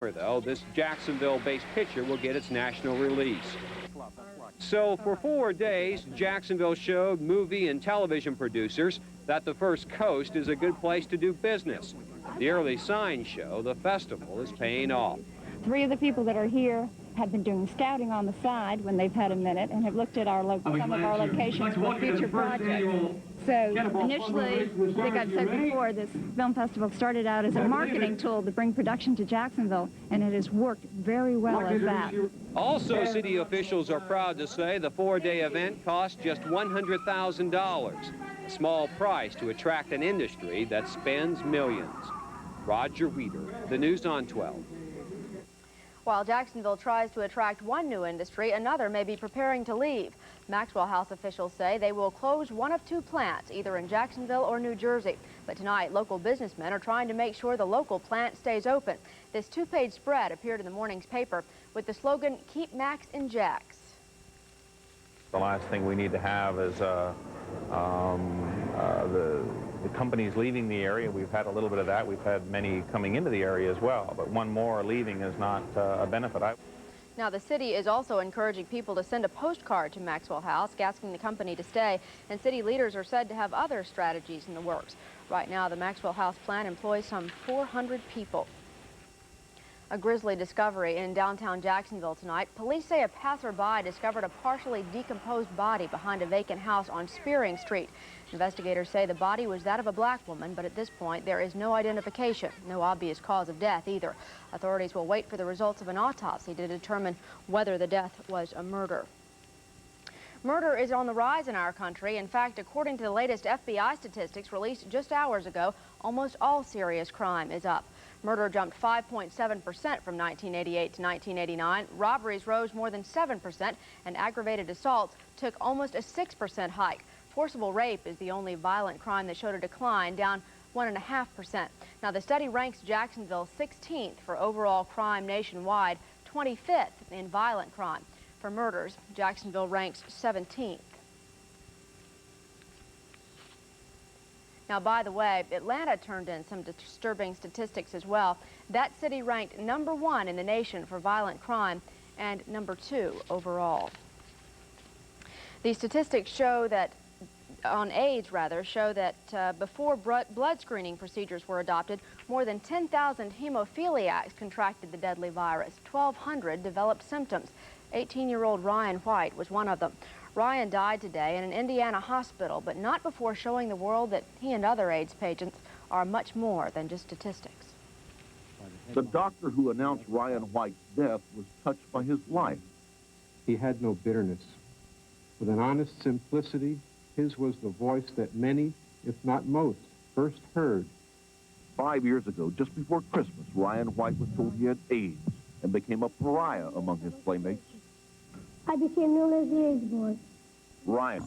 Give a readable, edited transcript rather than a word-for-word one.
Though, this Jacksonville-based picture will get its national release. So for 4 days, Jacksonville showed movie and television producers that the First Coast is a good place to do business. The early signs show the festival is paying off. 3 of the people that are here have been doing scouting on the side when they've had a minute and have looked at some of our locations for future projects. So initially, I think I've said before, this film festival started out as a marketing tool to bring production to Jacksonville, and it has worked very well as that. Also, city officials are proud to say the 4-day event cost just $100,000, a small price to attract an industry that spends millions. Roger Weeder, the News on 12. While Jacksonville tries to attract one new industry, another may be preparing to leave. Maxwell House officials say they will close one of 2 plants, either in Jacksonville or New Jersey. But tonight, local businessmen are trying to make sure the local plant stays open. This 2-page spread appeared in the morning's paper with the slogan, "Keep Max in Jacks." The last thing we need to have is the companies leaving the area. We've had a little bit of that. We've had many coming into the area as well, but one more leaving is not a benefit. Now, the city is also encouraging people to send a postcard to Maxwell House, asking the company to stay, and city leaders are said to have other strategies in the works. Right now, the Maxwell House plant employs some 400 people. A grisly discovery in downtown Jacksonville tonight. Police say a passerby discovered a partially decomposed body behind a vacant house on Spearing Street. Investigators say the body was that of a black woman, but at this point there is no identification, no obvious cause of death either. Authorities will wait for the results of an autopsy to determine whether the death was a murder. Murder is on the rise in our country. In fact, according to the latest FBI statistics released just hours ago, almost all serious crime is up. Murder jumped 5.7% from 1988 to 1989. Robberies rose more than 7%, and aggravated assaults took almost a 6% hike. Forcible rape is the only violent crime that showed a decline, down 1.5%. Now, the study ranks Jacksonville 16th for overall crime nationwide, 25th in violent crime. For murders, Jacksonville ranks 17th. Now, by the way, Atlanta turned in some disturbing statistics as well. That city ranked #1 in the nation for violent crime and #2 overall. These statistics show that, on AIDS rather, show that before blood screening procedures were adopted, more than 10,000 hemophiliacs contracted the deadly virus. 1,200 developed symptoms. 18-year-old Ryan White was one of them. Ryan died today in an Indiana hospital, but not before showing the world that he and other AIDS patients are much more than just statistics. The doctor who announced Ryan White's death was touched by his life. He had no bitterness. With an honest simplicity, his was the voice that many, if not most, first heard. 5 years ago, just before Christmas, Ryan White was told he had AIDS and became a pariah among his playmates. I became known as the AIDS boy. Ryan,